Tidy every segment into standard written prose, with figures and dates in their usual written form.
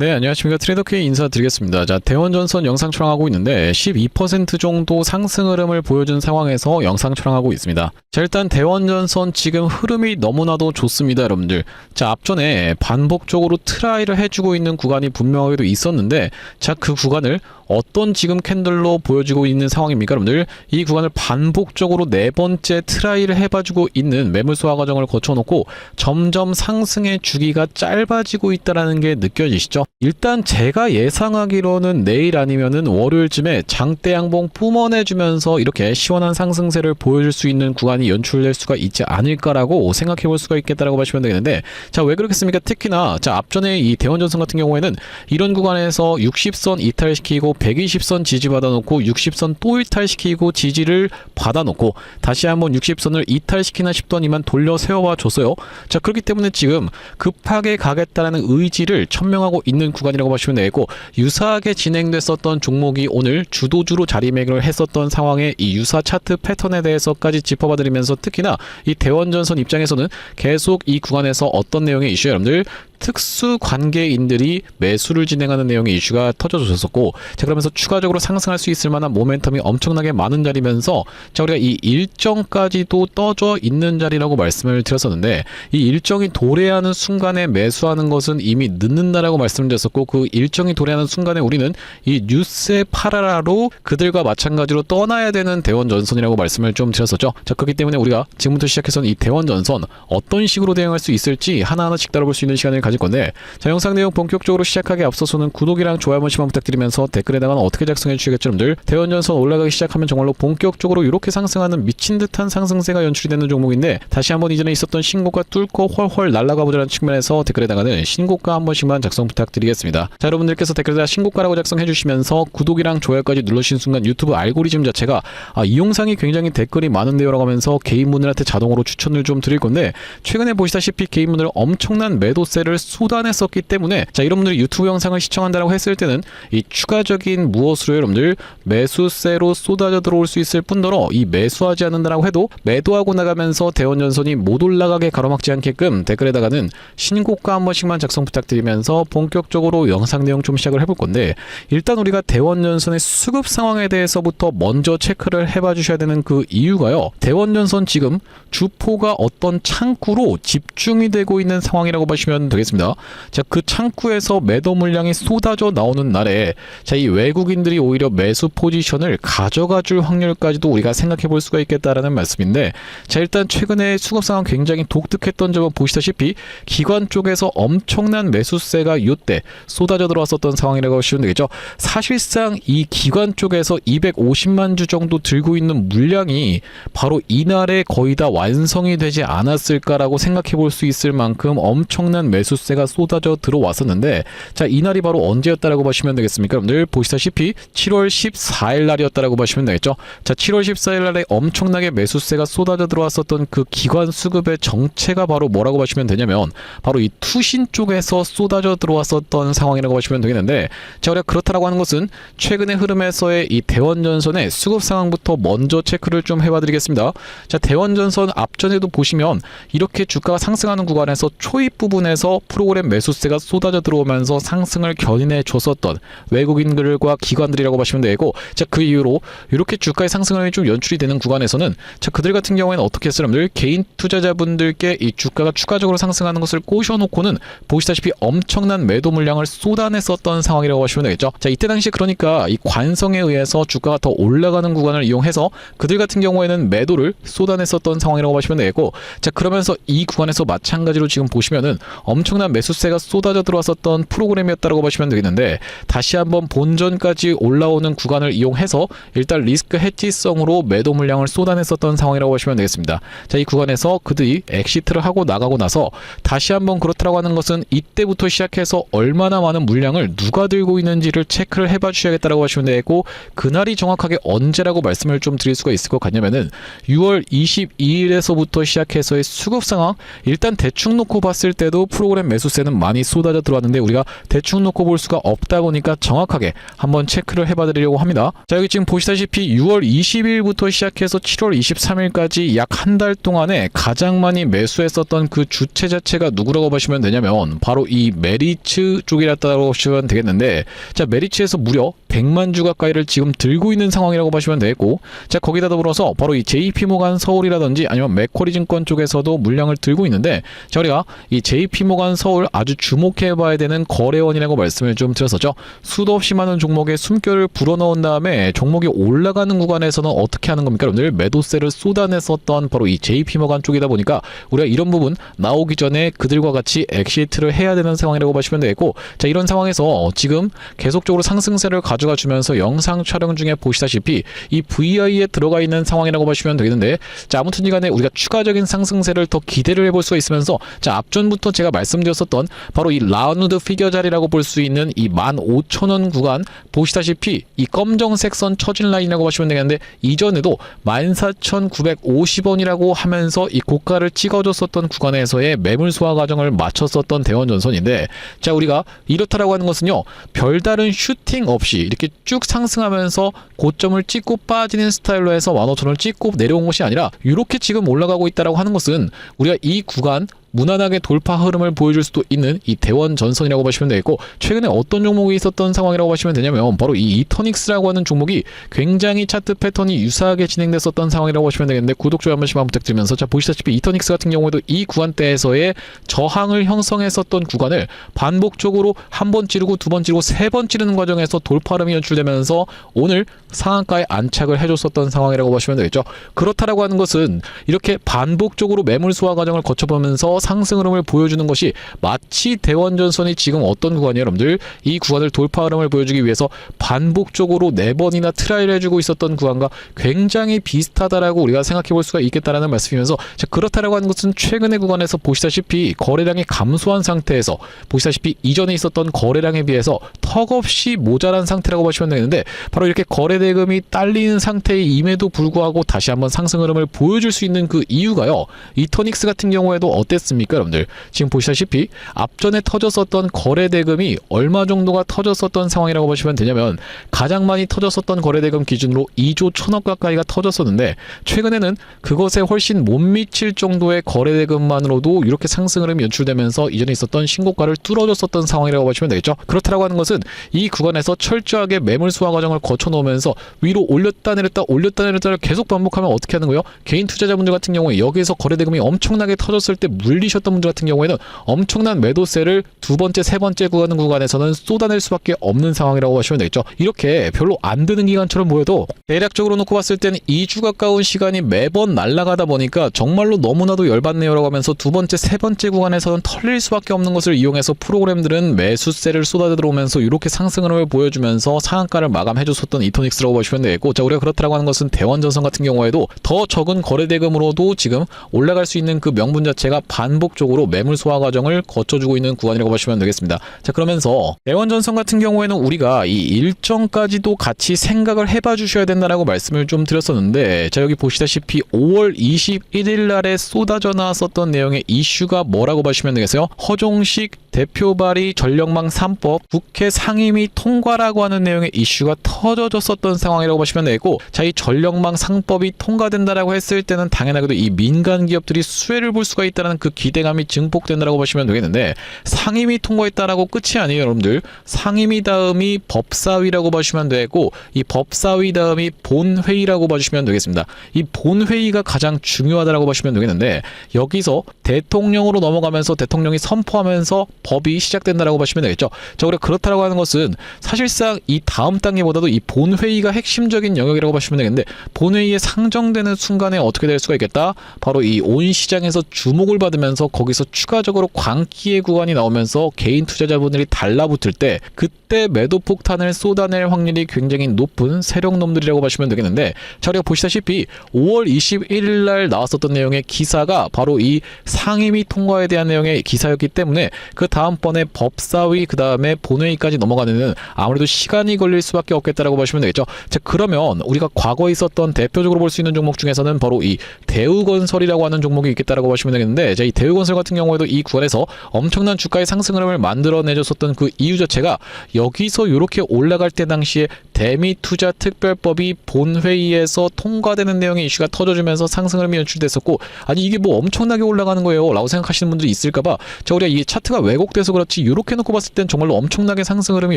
네, 안녕하십니까. 트레이더K 인사드리겠습니다. 자, 대원전선 영상 촬영하고 있는데 12% 정도 상승 흐름을 보여준 상황에서 영상 촬영하고 있습니다. 자, 일단 대원전선 지금 흐름이 너무나도 좋습니다, 여러분들. 자, 앞전에 반복적으로 트라이를 해주고 있는 구간이 분명하게도 있었는데, 자, 그 구간을 어떤 지금 캔들로 보여주고 있는 상황입니까, 여러분들? 이 구간을 반복적으로 네 번째 트라이를 해봐주고 있는 매물 소화 과정을 거쳐놓고 점점 상승의 주기가 짧아지고 있다는 게 느껴지시죠? 일단 제가 예상하기로는 내일 아니면은 월요일쯤에 장대 양봉 뿜어내주면서 이렇게 시원한 상승세를 보여줄 수 있는 구간이 연출될 수가 있지 않을까라고 생각해 볼 수가 있겠다라고 보시면 되겠는데, 자, 왜 그렇겠습니까? 특히나 자, 앞전에 이 대원전선 같은 경우에는 이런 구간에서 60선 이탈시키고 120선 지지 받아놓고 60선 또 이탈시키고 지지를 받아놓고 다시 한번 60선을 이탈시키나 싶더니만 돌려 세워봐 줬어요. 자, 그렇기 때문에 지금 급하게 가겠다라는 의지를 천명하고 있는 구간이라고 보시면 되겠고, 유사하게 진행됐었던 종목이 오늘 주도주로 자리매김을 했었던 상황의 이 유사 차트 패턴에 대해서까지 짚어봐드리면서, 특히나 이 대원전선 입장에서는 계속 이 구간에서 어떤 내용의 이슈, 여러분들 특수 관계인들이 매수를 진행하는 내용의 이슈가 터져줬었고, 자, 그러면서 추가적으로 상승할 수 있을 만한 모멘텀이 엄청나게 많은 자리면서, 자, 우리가 이 일정까지도 떠져 있는 자리라고 말씀을 드렸었는데, 이 일정이 도래하는 순간에 매수하는 것은 이미 늦는다라고 말씀을 드렸었고, 그 일정이 도래하는 순간에 우리는 이 뉴스의 파라라로 그들과 마찬가지로 떠나야 되는 대원전선이라고 말씀을 좀 드렸었죠. 자, 그렇기 때문에 우리가 지금부터 시작해서는 이 대원전선 어떤 식으로 대응할 수 있을지 하나하나씩 다뤄볼 수 있는 시간을 가질 건데, 자, 영상 내용 본격적으로 시작하기 앞서서는 구독이랑 좋아요 한 번씩만 부탁드리면서 댓글에다가는 어떻게 작성해 주시겠죠, 여러분들? 대원전선 올라가기 시작하면 정말로 본격적으로 이렇게 상승하는 미친 듯한 상승세가 연출이 되는 종목인데, 다시 한번 이전에 있었던 신고가 뚫고 헐헐 날아가 보자는 측면에서 댓글에다가는 신고가 한 번씩만 작성 부탁드리겠습니다. 자, 여러분들께서 댓글에다 신고가라고 작성해 주시면서 구독이랑 좋아요까지 눌러주신 순간 유튜브 알고리즘 자체가 이 영상이 굉장히 댓글이 많은데요 라고 하면서 개인분들한테 자동으로 추천을 좀 드릴 건데, 최근에 보시다시피 개인분들 엄청난 매도세를 쏟아냈었기 때문에, 자, 여러분들이 유튜브 영상을 시청한다라고 했을 때는 이 추가적인 무엇으로 여러분들 매수세로 쏟아져 들어올 수 있을 뿐더러, 이 매수하지 않는다라고 해도 매도하고 나가면서 대원전선이 못 올라가게 가로막지 않게끔 댓글에다가는 신고가 한 번씩만 작성 부탁드리면서 본격적으로 영상 내용 좀 시작을 해볼 건데, 일단 우리가 대원전선의 수급 상황에 대해서부터 먼저 체크를 해봐 주셔야 되는 그 이유가요, 대원전선 지금 주포가 어떤 창구로 집중이 되고 있는 상황이라고 보시면 되겠습니다. 자, 그 창구에서 매도 물량이 쏟아져 나오는 날에, 자, 이 외국인들이 오히려 매수 포지션을 가져가 줄 확률까지도 우리가 생각해 볼 수가 있겠다라는 말씀인데, 자, 일단 최근에 수급 상황 굉장히 독특했던 점은 보시다시피 기관 쪽에서 엄청난 매수세가 요때 쏟아져 들어왔었던 상황이라고 보시면 되겠죠. 사실상 이 기관 쪽에서 250만 주 정도 들고 있는 물량이 바로 이날에 거의 다 완성이 되지 않았을까라고 생각해 볼 수 있을 만큼 엄청난 매수세가 쏟아져 들어왔었는데, 자, 이날이 바로 언제였다라고 보시면 되겠습니까? 여러분들 보시다시피 7월 14일 날이었다라고 보시면 되겠죠. 자, 7월 14일 날에 엄청나게 매수세가 쏟아져 들어왔었던 그 기관 수급의 정체가 바로 뭐라고 보시면 되냐면, 바로 이 투신 쪽에서 쏟아져 들어왔었던 상황이라고 보시면 되겠는데, 자, 우리가 그렇다라고 하는 것은 최근의 흐름에서의 이 대원전선의 수급 상황부터 먼저 체크를 좀 해봐 드리겠습니다. 자, 대원전선 앞전에도 보시면 이렇게 주가가 상승하는 구간에서 초입 부분에서 프로그램 매수세가 쏟아져 들어오면서 상승을 견인해 줬었던 외국인들과 기관들이라고 보시면 되고, 자, 그 이후로 이렇게 주가의 상승이 좀 연출이 되는 구간에서는, 자, 그들 같은 경우에는 어떻게 했어요? 여러분들 개인 투자자분들께 이 주가가 추가적으로 상승하는 것을 꼬셔놓고는 보시다시피 엄청난 매도 물량을 쏟아냈었던 상황이라고 보시면 되겠죠. 자, 이때 당시 그러니까 이 관성에 의해서 주가가 더 올라가는 구간을 이용해서 그들 같은 경우에는 매도를 쏟아냈었던 상황이라고 보시면 되겠고, 자, 그러면서 이 구간에서 마찬가지로 지금 보시면은 엄청난 매수세가 쏟아져 들어왔었던 프로그램이었다고 보시면 되겠는데, 다시 한번 본전까지 올라오는 구간을 이용해서 일단 리스크 해지성으로 매도 물량을 쏟아냈었던 상황이라고 보시면 되겠습니다. 자, 이 구간에서 그들이 엑시트를 하고 나가고 나서 다시 한번 그렇다라고 하는 것은 이때부터 시작해서 얼마나 많은 물량을 누가 들고 있는지를 체크를 해봐 주셔야겠다라고 하시면 되고, 그날이 정확하게 언제라고 말씀을 좀 드릴 수가 있을 것 같냐면은 6월 22일에서부터 시작해서의 수급 상황, 일단 대충 놓고 봤을 때도 프로그램 프로그램 매수세는 많이 쏟아져 들어왔는데 우리가 대충 놓고 볼 수가 없다 보니까 정확하게 한번 체크를 해봐드리려고 합니다. 자, 여기 지금 보시다시피 6월 20일부터 시작해서 7월 23일까지 약 한 달 동안에 가장 많이 매수했었던 그 주체 자체가 누구라고 보시면 되냐면 바로 이 메리츠 쪽이라고 보시면 되겠는데, 자, 메리츠에서 무려 100만 주 가까이를 지금 들고 있는 상황이라고 보시면 되겠고, 자, 거기다 더불어서 바로 이 JP모간 서울이라든지 아니면 맥쿼리 증권 쪽에서도 물량을 들고 있는데, 자, 우리가 이 JP모간 서울 아주 주목해 봐야 되는 거래원이라고 말씀을 좀 드렸었죠. 수도 없이 많은 종목에 숨결을 불어넣은 다음에 종목이 올라가는 구간에서는 어떻게 하는 겁니까? 여러분들 매도세를 쏟아냈었던 바로 이 JP모간 쪽이다 보니까 우리가 이런 부분 나오기 전에 그들과 같이 엑시트를 해야 되는 상황이라고 보시면 되겠고, 자, 이런 상황에서 지금 계속적으로 상승세를 가져가 주면서 영상 촬영 중에 보시다시피 이 VI에 들어가 있는 상황이라고 보시면 되겠는데, 자, 아무튼 간에 우리가 추가적인 상승세를 더 기대를 해볼 수가 있으면서, 자, 앞전부터 제가 말씀드렸었던 바로 이 라운드 피겨 자리라고 볼 수 있는 이 15,000원 구간 보시다시피 이 검정색 선 처진 라인이라고 보시면 되겠는데, 이전에도 14,950원이라고 하면서 이 고가를 찍어줬었던 구간에서의 매물 소화 과정을 마쳤었던 대원전선인데, 자, 우리가 이렇다라고 하는 것은요, 별다른 슈팅 없이 이렇게 쭉 상승하면서 고점을 찍고 빠지는 스타일로 해서 15,000원을 찍고 내려온 것이 아니라 이렇게 지금 올라가고 있다라고 하는 것은 우리가 이 구간 무난하게 돌파 흐름을 보여줄 수도 있는 이 대원전선이라고 보시면 되겠고, 최근에 어떤 종목이 있었던 상황이라고 보시면 되냐면 바로 이 이터닉스라고 하는 종목이 굉장히 차트 패턴이 유사하게 진행됐었던 상황이라고 보시면 되겠는데, 구독, 좋아요 한 번씩만 부탁드리면서, 자, 보시다시피 이터닉스 같은 경우에도 이 구간대에서의 저항을 형성했었던 구간을 반복적으로 한 번 찌르고 두 번 찌르고 세 번 찌르는 과정에서 돌파 흐름이 연출되면서 오늘 상한가에 안착을 해줬었던 상황이라고 보시면 되겠죠. 그렇다라고 하는 것은 이렇게 반복적으로 매물 소화 과정을 거쳐보면서 상승 흐름을 보여주는 것이 마치 대원전선이 지금 어떤 구간이에요, 여러분들? 이 구간을 돌파 흐름을 보여주기 위해서 반복적으로 4번이나 트라이를 해주고 있었던 구간과 굉장히 비슷하다라고 우리가 생각해 볼 수가 있겠다라는 말씀이면서, 자, 그렇다라고 하는 것은 최근의 구간에서 보시다시피 거래량이 감소한 상태에서 보시다시피 이전에 있었던 거래량에 비해서 턱없이 모자란 상태라고 보시면 되는데, 바로 이렇게 거래 대금이 딸리는 상태임에도 불구하고 다시 한번 상승 흐름을 보여줄 수 있는 그 이유가요, 이터닉스 같은 경우에도 어땠습니까, 여러분들? 지금 보시다시피 앞전에 터졌었던 거래 대금이 얼마 정도가 터졌었던 상황이라고 보시면 되냐면, 가장 많이 터졌었던 거래 대금 기준으로 2조 1천억 가까이가 터졌었는데, 최근에는 그것에 훨씬 못 미칠 정도의 거래 대금만으로도 이렇게 상승 흐름이 연출되면서 이전에 있었던 신고가를 뚫어줬었던 상황이라고 보시면 되겠죠. 그렇다라고 하는 것은 이 구간에서 철저하게 매물 소화 과정을 거쳐 놓으면서 위로 올렸다 내렸다 올렸다 내렸다를 계속 반복하면 어떻게 하는 거예요? 개인 투자자분들 같은 경우에 여기에서 거래 대금이 엄청나게 터졌을 때 물리셨던 분들 같은 경우에는 엄청난 매도세를 두 번째, 세 번째 구간에서는 쏟아낼 수밖에 없는 상황이라고 하시면 되겠죠. 이렇게 별로 안 드는 기간처럼 보여도 대략적으로 놓고 봤을 때는 2주 가까운 시간이 매번 날아가다 보니까 정말로 너무나도 열받네요라고 하면서 두 번째, 세 번째 구간에서는 털릴 수밖에 없는 것을 이용해서 프로그램들은 매수세를 쏟아 들어오면서 이렇게 상승을 보여주면서 상한가를 마감해줬었던 이토닉스라고 보시면 되겠고, 자, 우리가 그렇다라고 하는 것은 대원전선 같은 경우에도 더 적은 거래 대금으로도 지금 올라갈 수 있는 그 명분 자체가 반복적으로 매물 소화 과정을 거쳐주고 있는 구간이라고 보시면 되겠습니다. 자, 그러면서 대원전선 같은 경우에는 우리가 이 일정까지도 같이 생각을 해봐 주셔야 된다라고 말씀을 좀 드렸었는데, 자, 여기 보시다시피 5월 21일 날에 쏟아져 나왔었던 내용의 이슈가 뭐라고 보시면 되겠어요? 허종식 대표 발의 전력망 3법 국회 상임위 통과라고 하는 내용의 이슈가 터져졌었던 상황이라고 보시면 되고, 자, 이 전력망 3법이 통과된다라고 했을 때는 당연하게도 이 민간 기업들이 수혜를 볼 수가 있다는 그 기대감이 증폭된다라고 보시면 되겠는데, 상임위 통과했다라고 끝이 아니에요, 여러분들. 상임위 다음이 법사위라고 보시면 되고, 이 법사위 다음이 본회의라고 봐주시면 되겠습니다. 이 본회의가 가장 중요하다라고 보시면 되겠는데, 여기서 대통령으로 넘어가면서 대통령이 선포하면서 법이 시작된다라고 보시면 되겠죠. 자, 우리가 그렇다라고 하는 것은 사실상 이 다음 단계보다도 이 본회의가 핵심적인 영역이라고 보시면 되겠는데, 본회의에 상정되는 순간에 어떻게 될 수가 있겠다? 바로 이 온 시장에서 주목을 받으면서 거기서 추가적으로 광기의 구간이 나오면서 개인 투자자분들이 달라붙을 때 그때 매도 폭탄을 쏟아낼 확률이 굉장히 높은 세력놈들이라고 보시면 되겠는데, 자, 우리가 보시다시피 5월 21일 날 나왔었던 내용의 기사가 바로 이 상임위 통과에 대한 내용의 기사였기 때문에 그 다음번에 법사위 그 다음에 본회의까지 넘어가는 데는 아무래도 시간이 걸릴 수밖에 없겠다라고 보시면 되겠죠. 자, 그러면 우리가 과거에 있었던 대표적으로 볼 수 있는 종목 중에서는 바로 이 대우건설이라고 하는 종목이 있겠다라고 보시면 되겠는데, 자, 이 대우건설 같은 경우에도 이 구간에서 엄청난 주가의 상승 흐름을 만들어내줬었던 그 이유 자체가 여기서 이렇게 올라갈 때 당시에 대미투자특별법이 본회의에서 통과되는 내용의 이슈가 터져주면서 상승 흐름이 연출됐었고, 아니 이게 뭐 엄청나게 올라가는 거예요 라고 생각하시는 분들이 있을까봐 자, 우리가 이 차트가 왜곡돼서 그렇지 이렇게 놓고 봤을 땐 정말로 엄청나게 상승 흐름이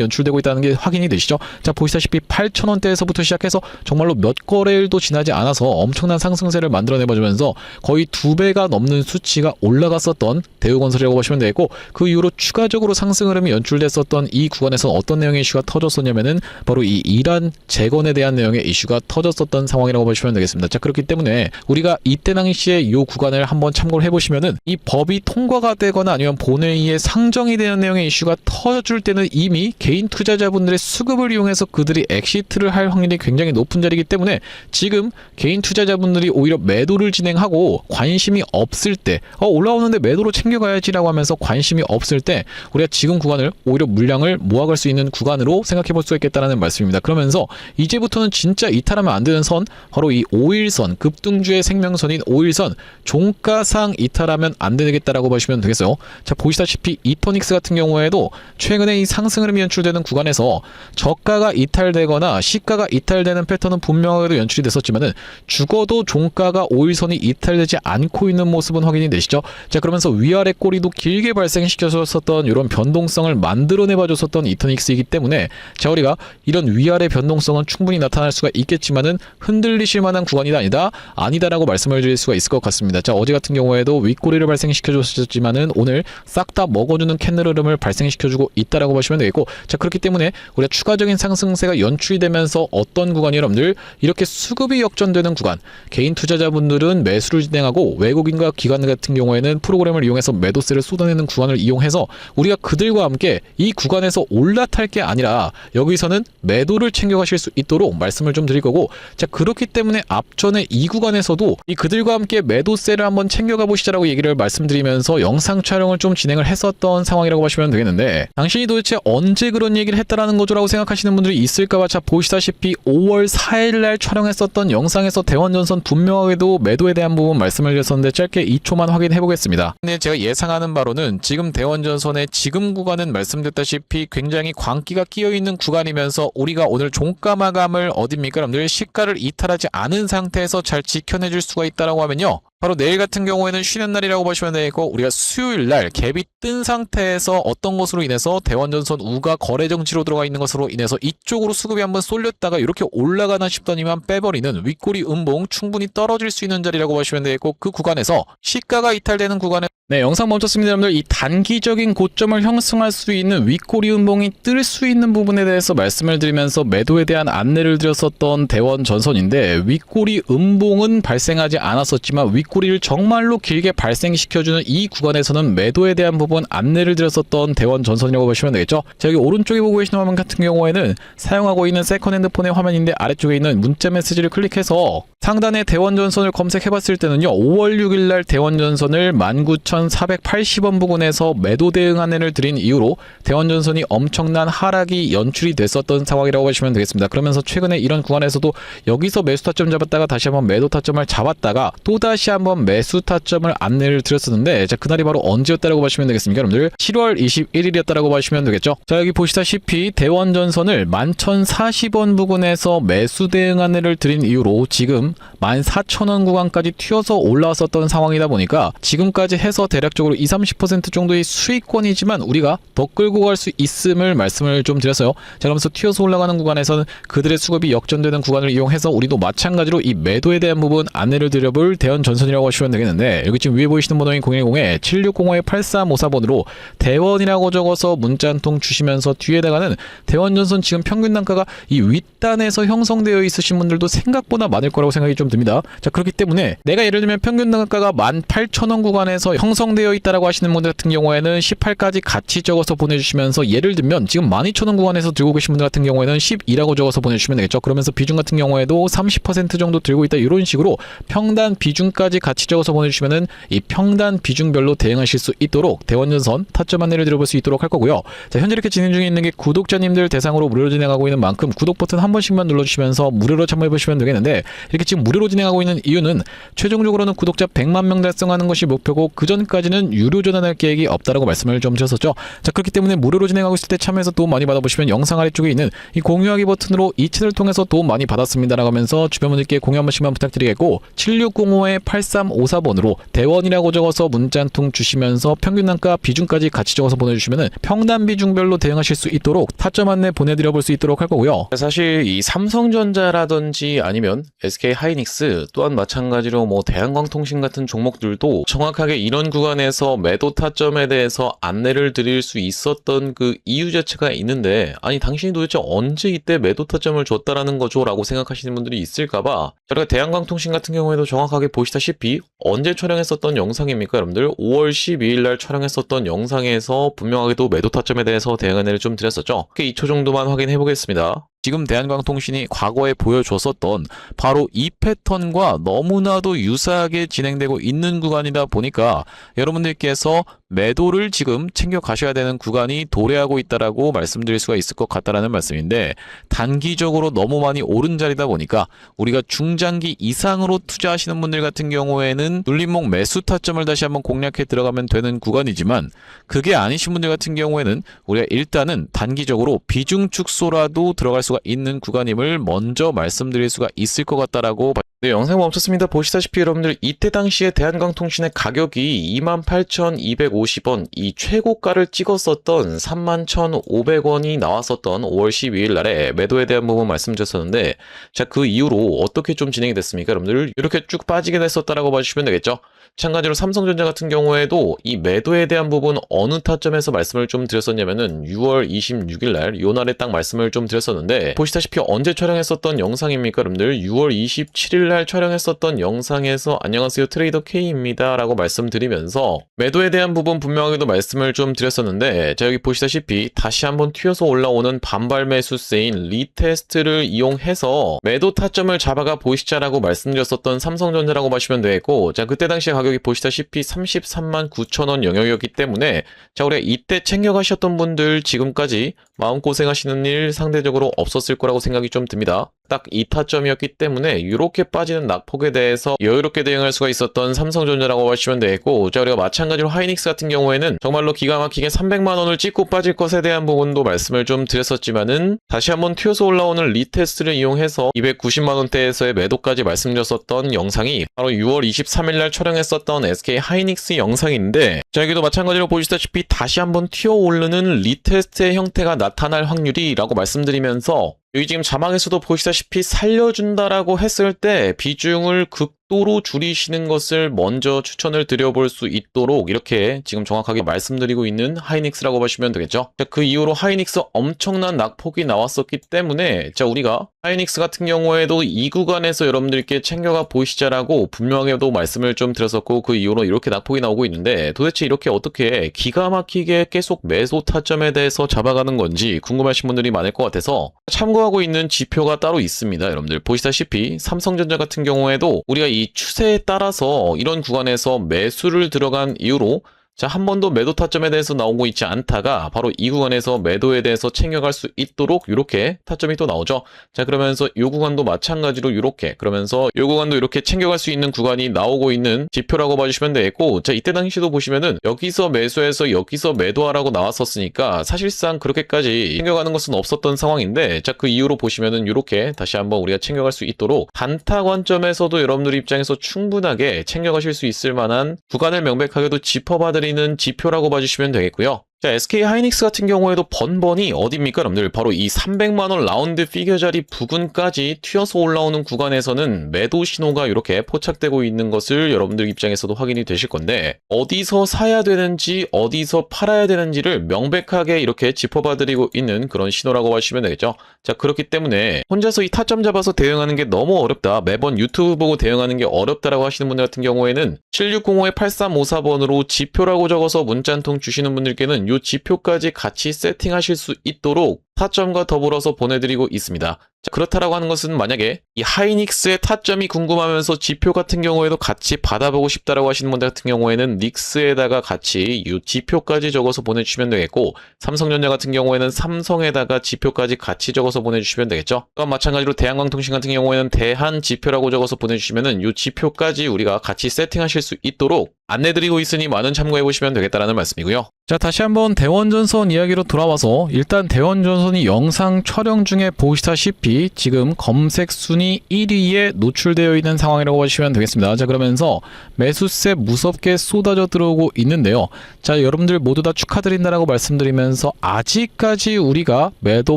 연출되고 있다는 게 확인이 되시죠. 자, 보시다시피 8,000원대에서부터 시작해서 정말로 몇 거래일도 지나지 않아서 엄청난 상승세를 만들어내봐주면서 거의 2배가 넘는 수치가 올라갔었던 대우건설이라고 보시면 되겠고, 그 이후로 추가적으로 상승 흐름이 연출됐었던 이 구간에서 어떤 내용의 이슈가 터졌었냐면은 바로 이 이란 재건에 대한 내용의 이슈가 터졌었던 상황이라고 보시면 되겠습니다. 자, 그렇기 때문에 우리가 이때 당시에 이 구간을 한번 참고를 해보시면은 이 법이 통과가 되거나 아니면 본회의에 상정이 되는 내용의 이슈가 터질 때는 이미 개인 투자자분들의 수급을 이용해서 그들이 엑시트를 할 확률이 굉장히 높은 자리이기 때문에 지금 개인 투자자분들이 오히려 매도를 진행하고 관심이 없을 때 올라오는데 매도로 챙겨가야지라고 하면서 관심이 없을 때 우리가 지금 구간을 오히려 물량을 모아갈 수 있는 구간으로 생각해 볼 수 있겠다는 말씀입니다. 그러면서 이제부터는 진짜 이탈하면 안 되는 선, 바로 이 5일선, 급등주의 생명선인 5일선 종가상 이탈하면 안 되겠다라고 보시면 되겠어요. 자, 보시다시피 이토닉스 같은 경우에도 최근에 이 상승 흐름이 연출되는 구간에서 저가가 이탈되거나 시가가 이탈되는 패턴은 분명하게도 연출이 됐었지만은 죽어도 종가가 5일선이 이탈되지 않고 있는 모습은 확인이 되시죠. 자, 그러면서 위아래 꼬리도 길게 발생시켜줬었던 이런 변동성을 만들어내봐줬었던 이토닉스이기 때문에 자, 우리가 이런 위아래 변동성은 충분히 나타날 수가 있겠지만은 흔들리실 만한 구간이다 아니다라고 말씀을 드릴 수가 있을 것 같습니다. 자, 어제 같은 경우에도 윗꼬리를 발생시켜줬었지만은 오늘 싹 다 먹어주는 캔들 흐름을 발생시켜주고 있다라고 보시면 되겠고, 자, 그렇기 때문에 우리가 추가적인 상승세가 연출이 되면서 어떤 구간이 여러분들 이렇게 수급이 역전되는 구간, 개인 투자자분들은 매수를 진행하고 외국인과 기관 같은 경우에는 프로그램을 이용해서 매도세를 쏟아내는 구간을 이용해서 우리가 그들과 함께 이 구간에서 올라탈 게 아니라 여기서는 매도를 챙겨가실 수 있도록 말씀을 좀 드릴 거고, 자, 그렇기 때문에 앞전에 이 구간에서도 이 그들과 함께 매도세를 한번 챙겨가 보시자라고 얘기를 말씀드리면서 영상 촬영을 좀 진행을 했었던 상황이라고 보시면 되겠는데, 당신이 도대체 언제 그런 얘기를 했다라는 거죠라고 생각하시는 분들이 있을까봐 자, 보시다시피 5월 4일날 촬영했었던 영상에서 대원전선 분명하게도 매도에 대한 부분 말씀을 드렸었는데 짧게 2초만 확인해 보겠습니다. 근데 제가 예상하는 바로는 지금 대원전선의 지금 구간은 말씀드렸다시피 굉장히 광기가 끼어있는 구간이면서 우리가 오늘 종가 마감을 어딥니까 여러분들 시가를 이탈하지 않은 상태에서 잘 지켜내줄 수가 있다라고 하면요, 바로 내일 같은 경우에는 쉬는 날이라고 보시면 되겠고, 우리가 수요일 날 갭이 뜬 상태에서 어떤 것으로 인해서 대원전선 우가 거래 정지로 들어가 있는 것으로 인해서 이쪽으로 수급이 한번 쏠렸다가 이렇게 올라가나 싶더니만 빼버리는 윗꼬리 음봉 충분히 떨어질 수 있는 자리라고 보시면 되겠고, 그 구간에서 시가가 이탈되는 구간에 네, 영상 멈췄습니다. 여러분들 이 단기적인 고점을 형성할 수 있는 윗꼬리 음봉이 뜰 수 있는 부분에 대해서 말씀을 드리면서 매도에 대한 안내를 드렸었던 대원전선인데, 윗꼬리 음봉은 발생하지 않았었지만 윗꼬리를 정말로 길게 발생시켜주는 이 구간에서는 매도에 대한 부분 안내를 드렸었던 대원전선이라고 보시면 되겠죠. 자, 여기 오른쪽에 보고 계시는 화면 같은 경우에는 사용하고 있는 세컨핸드 폰의 화면인데 아래쪽에 있는 문자 메시지를 클릭해서 상단에 대원전선을 검색해봤을 때는요, 5월 6일날 대원전선을 19,480원 부근에서 매도 대응 안내를 드린 이후로 대원전선이 엄청난 하락이 연출이 됐었던 상황이라고 보시면 되겠습니다. 그러면서 최근에 이런 구간에서도 여기서 매수 타점 잡았다가 다시 한번 매도 타점을 잡았다가 또다시 한번 매수 타점을 안내를 드렸었는데, 자, 그날이 바로 언제였다라고 보시면 되겠습니까 여러분들? 7월 21일이었다라고 보시면 되겠죠. 자, 여기 보시다시피 대원전선을 11,040원 부근에서 매수 대응 안내를 드린 이후로 지금 14,000원 구간까지 튀어서 올라왔었던 상황이다 보니까 지금까지 해서 대략적으로 20-30% 정도의 수익권이지만 우리가 더 끌고 갈 수 있음을 말씀을 좀 드렸어요. 자, 그러면서 튀어서 올라가는 구간에서는 그들의 수급이 역전되는 구간을 이용해서 우리도 마찬가지로 이 매도에 대한 부분 안내를 드려볼 대원전선이라고 하시면 되겠는데, 여기 지금 위에 보이시는 번호인 010-7605-8354번으로 대원이라고 적어서 문자 한 통 주시면서 뒤에다가는 대원전선 지금 평균 단가가 이 윗단에서 형성되어 있으신 분들도 생각보다 많을 거라고 생각이 좀 듭니다. 자, 그렇기 때문에 내가 예를 들면 평균 단가가 18,000원 구간에서 형성 형성되어 있다라고 하시는 분들 같은 경우에는 18까지 같이 적어서 보내주시면서 예를 들면 지금 12,000원 구간에서 들고 계신 분들 같은 경우에는 12라고 적어서 보내주시면 되겠죠. 그러면서 비중 같은 경우에도 30% 정도 들고 있다 이런 식으로 평단 비중까지 같이 적어서 보내주시면은 이 평단 비중별로 대응하실 수 있도록 대원전선 타점 안내를 드려볼 수 있도록 할 거고요. 자, 현재 이렇게 진행 중에 있는 게 구독자님들 대상으로 무료로 진행하고 있는 만큼 구독 버튼 한 번씩만 눌러주시면서 무료로 참여해보시면 되겠는데, 이렇게 지금 무료로 진행하고 있는 이유는 최종적으로는 구독자 100만 명 달성하는 것이 목표고 그 전까지는 유료 전환할 계획이 없다라고 말씀을 좀 드렸었죠. 자, 그렇기 때문에 무료로 진행하고 있을 때 참여해서 도움 많이 받아보시면 영상 아래쪽에 있는 이 공유하기 버튼으로 이 채널을 통해서 도움 많이 받았습니다라고 하면서 주변 분들께 공유 한 번씩만 부탁드리겠고, 7605-8354번으로 대원이라고 적어서 문자 한 통 주시면서 평균 단가 비중까지 같이 적어서 보내주시면은 평단 비중별로 대응하실 수 있도록 타점 안내 보내드려 볼 수 있도록 할 거고요. 사실 이 삼성전자라든지 아니면 SK하이닉스 또한 마찬가지로 뭐 대한광통신 같은 종목들도 정확하게 이런 구간에서 매도 타점에 대해서 안내를 드릴 수 있었던 그 이유 자체가 있는데, 아니 당신이 도대체 언제 이때 매도 타점을 줬다라는 거죠? 라고 생각하시는 분들이 있을까봐 저희가 대한광통신 같은 경우에도 정확하게 보시다시피 언제 촬영했었던 영상입니까 여러분들? 5월 12일 날 촬영했었던 영상에서 분명하게도 매도 타점에 대해서 대응 안내를 좀 드렸었죠. 2초 정도만 확인해 보겠습니다. 지금 대한광통신이 과거에 보여줬었던 바로 이 패턴과 너무나도 유사하게 진행되고 있는 구간이다 보니까 여러분들께서 매도를 지금 챙겨 가셔야 되는 구간이 도래하고 있다라고 말씀드릴 수가 있을 것 같다라는 말씀인데, 단기적으로 너무 많이 오른 자리다 보니까 우리가 중장기 이상으로 투자하시는 분들 같은 경우에는 눌림목 매수 타점을 다시 한번 공략해 들어가면 되는 구간이지만, 그게 아니신 분들 같은 경우에는 우리가 일단은 단기적으로 비중 축소라도 들어갈 수가 있는 구간임을 먼저 말씀드릴 수가 있을 것 같다라고. 네, 영상 멈췄습니다. 보시다시피 여러분들 이때 당시에 대한광통신의 가격이 28,250원, 이 최고가를 찍었었던 31,500원이 나왔었던 5월 12일 날에 매도에 대한 부분 말씀드렸었는데, 자, 그 이후로 어떻게 좀 진행이 됐습니까? 여러분들 이렇게 쭉 빠지게 됐었다라고 봐주시면 되겠죠. 마찬가지로 삼성전자 같은 경우에도 이 매도에 대한 부분 어느 타점에서 말씀을 좀 드렸었냐면은 6월 26일 날, 요 날에 딱 말씀을 좀 드렸었는데, 보시다시피 언제 촬영했었던 영상입니까 여러분들? 6월 27일 날 촬영했었던 영상에서 안녕하세요 트레이더 K입니다 라고 말씀드리면서 매도에 대한 부분 분명하게도 말씀을 좀 드렸었는데, 자, 여기 보시다시피 다시 한번 튀어서 올라오는 반발 매수세인 리테스트를 이용해서 매도 타점을 잡아가 보시자라고 말씀드렸었던 삼성전자라고 보시면 되겠고, 자, 그때 당시에 가격이 보시다시피 33만 9천원 영역이었기 때문에, 자, 우리가 이때 챙겨가셨던 분들 지금까지 마음고생하시는 일 상대적으로 없었을 거라고 생각이 좀 듭니다. 딱 이 타점이었기 때문에 이렇게 빠지는 낙폭에 대해서 여유롭게 대응할 수가 있었던 삼성전자라고 하시면 되겠고, 자, 우리가 마찬가지로 하이닉스 같은 경우에는 정말로 기가 막히게 300만원을 찍고 빠질 것에 대한 부분도 말씀을 좀 드렸었지만은, 다시 한번 튀어서 올라오는 리테스트를 이용해서 290만원대에서의 매도까지 말씀드렸었던 영상이 바로 6월 23일 날 촬영했었던 SK하이닉스 영상인데, 자, 여기도 마찬가지로 보시다시피 다시 한번 튀어오르는 리테스트의 형태가 나타날 확률이 라고 말씀드리면서, 여기 지금 자막에서도 보시다시피 살려준다라고 했을 때 비중을 극도로 줄이시는 것을 먼저 추천을 드려볼 수 있도록 이렇게 지금 정확하게 말씀드리고 있는 하이닉스라고 보시면 되겠죠. 자, 그 이후로 하이닉스 엄청난 낙폭이 나왔었기 때문에, 자, 우리가 하이닉스 같은 경우에도 이 구간에서 여러분들께 챙겨가 보시자라고 분명하게도 말씀을 좀 드렸었고, 그 이후로 이렇게 낙폭이 나오고 있는데, 도대체 이렇게 어떻게 기가 막히게 계속 매수 타점에 대해서 잡아가는 건지 궁금하신 분들이 많을 것 같아서 참고하고 있는 지표가 따로 있습니다. 여러분들 보시다시피 삼성전자 같은 경우에도 우리가 이 추세에 따라서 이런 구간에서 매수를 들어간 이후로, 자, 한 번도 매도 타점에 대해서 나오고 있지 않다가 바로 이 구간에서 매도에 대해서 챙겨갈 수 있도록 이렇게 타점이 또 나오죠. 자, 그러면서 이 구간도 마찬가지로 이렇게, 그러면서 이 구간도 이렇게 챙겨갈 수 있는 구간이 나오고 있는 지표라고 봐주시면 되겠고, 자, 이때 당시도 보시면은 여기서 매수해서 여기서 매도하라고 나왔었으니까 사실상 그렇게까지 챙겨가는 것은 없었던 상황인데, 자, 그 이후로 보시면은 이렇게 다시 한번 우리가 챙겨갈 수 있도록 단타 관점에서도 여러분들 입장에서 충분하게 챙겨가실 수 있을 만한 구간을 명백하게도 짚어봐드리는 지표라고 봐주시면 되겠고요. 자, SK 하이닉스 같은 경우에도 번번이 어딥니까, 여러분들? 바로 이 300만원 라운드 피겨 자리 부근까지 튀어서 올라오는 구간에서는 매도 신호가 이렇게 포착되고 있는 것을 여러분들 입장에서도 확인이 되실 건데, 어디서 사야 되는지, 어디서 팔아야 되는지를 명백하게 이렇게 짚어봐드리고 있는 그런 신호라고 하시면 되겠죠. 자, 그렇기 때문에 혼자서 이 타점 잡아서 대응하는 게 너무 어렵다, 매번 유튜브 보고 대응하는 게 어렵다라고 하시는 분들 같은 경우에는 7605-8354번으로 지표라고 적어서 문자 한 통 주시는 분들께는 이 지표까지 같이 세팅하실 수 있도록 타점과 더불어서 보내드리고 있습니다. 자, 그렇다라고 하는 것은 만약에 이 하이닉스의 타점이 궁금하면서 지표 같은 경우에도 같이 받아보고 싶다라고 하시는 분들 같은 경우에는 닉스에다가 같이 이 지표까지 적어서 보내주시면 되겠고, 삼성전자 같은 경우에는 삼성에다가 지표까지 같이 적어서 보내주시면 되겠죠. 또한 마찬가지로 대한광통신 같은 경우에는 대한 지표라고 적어서 보내주시면은 이 지표까지 우리가 같이 세팅하실 수 있도록 안내드리고 있으니 많은 참고해보시면 되겠다라는 말씀이고요. 자, 다시 한번 대원전선 이야기로 돌아와서 일단 대원전선이 영상 촬영 중에 보시다시피 지금 검색 순위 1위에 노출되어 있는 상황이라고 보시면 되겠습니다. 자, 그러면서 매수세 무섭게 쏟아져 들어오고 있는데요. 자, 여러분들 모두 다 축하드린다라고 말씀드리면서 아직까지 우리가 매도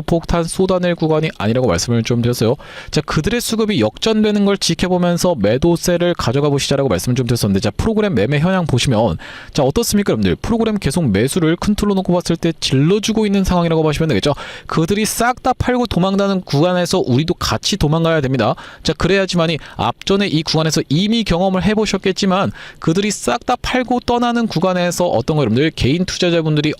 폭탄 쏟아낼 구간이 아니라고 말씀을 좀 드렸어요. 자, 그들의 수급이 역전되는 걸 지켜보면서 매도세를 가져가 보시자라고 말씀을 좀 드렸었는데, 자, 프로그램 매매 현황 보시면 자, 어떻습니까, 여러분들? 프로그램 계속 매수를 큰 틀로 놓고 봤을 때 질러주고 있는 상황이라고 보시면 되겠죠. 그들이 싹 다 팔고 도망가는 구간에서 우리도 같이 도망가야 됩니다. 자, 그래야지만이 앞전에 이 구간에서 이미 경험을 해보셨겠지만 그들이 싹 다 팔고 떠나는 구간에서 어떤 거, 여러분들 개인 투자자분들이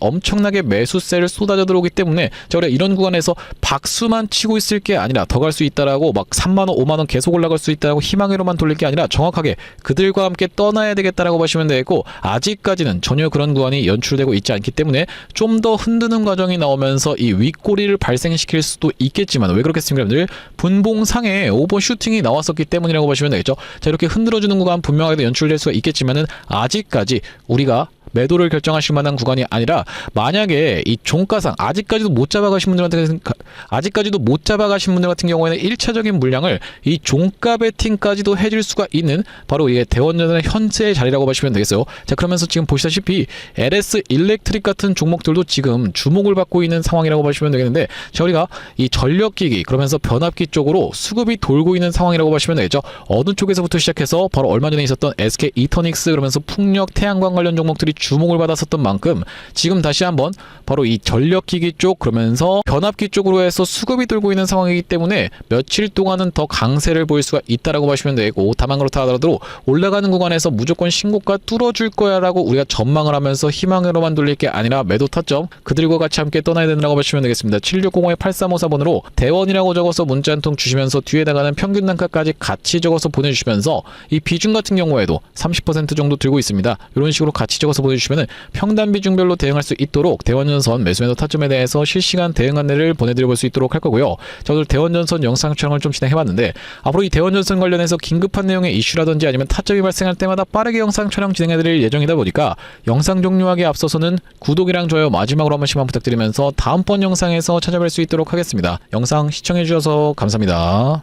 엄청나게 매수세를 쏟아져 들어오기 때문에 자, 그래 이런 구간에서 박수만 치고 있을 게 아니라 더 갈 수 있다라고 막 3만원 5만원 계속 올라갈 수 있다라고 희망으로만 돌릴 게 아니라 정확하게 그들과 함께 떠나야 되겠다라고 보시면 되고, 아직까지는 전혀 그런 구간이 연출되고 있지 않기 때문에 좀 더 흔드는 과정이 나오면서 이 윗꼬리를 발생시킬 수도 있겠지만, 왜 그렇겠습니까, 여러분들? 분봉상에 오버슈팅이 나왔었기 때문이라고 보시면 되겠죠. 자, 이렇게 흔들어주는 구간 분명하게 연출될 수가 있겠지만은 아직까지 우리가 매도를 결정하실 만한 구간이 아니라, 만약에 이 종가상 아직까지도 못 잡아가신 분들 같은 경우에는 1차적인 물량을 이 종가 베팅까지도 해줄 수가 있는 바로 이게 대원전선의 현재의 자리라고 보시면 되겠어요. 자, 그러면서 지금 보시다시피 LS 일렉트릭 같은 종목들도 지금 주목을 받고 있는 상황이라고 보시면 되겠는데, 자, 우리가 이 전력기기 그러면서 변압기 쪽으로 수급이 돌고 있는 상황이라고 보시면 되겠죠. 어느 쪽에서부터 시작해서 바로 얼마 전에 있었던 SK 이터닉스 그러면서 풍력 태양광 관련 종목들이 주목을 받았었던 만큼 지금 다시 한번 바로 이 전력기기 쪽 그러면서 변압기 쪽으로 해서 수급이 돌고 있는 상황이기 때문에 며칠 동안은 더 강세를 보일 수가 있다라고 보시면 되고, 다만 그렇다 하더라도 올라가는 구간에서 무조건 신고가 뚫어줄 거야라고 우리가 전망을 하면서 희망으로만 돌릴 게 아니라 매도 타점 그들과 같이 함께 떠나야 된다고 보시면 되겠습니다. 7605-8354번으로 대원이라고 적어서 문자 한 통 주시면서 뒤에다가는 평균 단가까지 같이 적어서 보내주시면서 이 비중 같은 경우에도 30% 정도 들고 있습니다. 이런 식으로 같이 적어서 보내주시면 평단 비중별로 대응할 수 있도록 대원전선 매수매도 타점에 대해서 실시간 대응 안내를 보내드려볼 수 있도록 할 거고요. 자, 오늘 대원전선 영상 촬영을 좀 진행해봤는데, 앞으로 이 대원전선 관련해서 긴급한 내용의 이슈라든지 아니면 타점이 발생할 때마다 빠르게 영상 촬영 진행해드릴 예정이다 보니까 영상 종료하기에 앞서서는 구독이랑 좋아요 마지막으로 한 번씩만 부탁드리면서 다음번 영상에서 찾아뵐 수 있도록 하겠습니다. 영상 시청해주셔서 감사합니다.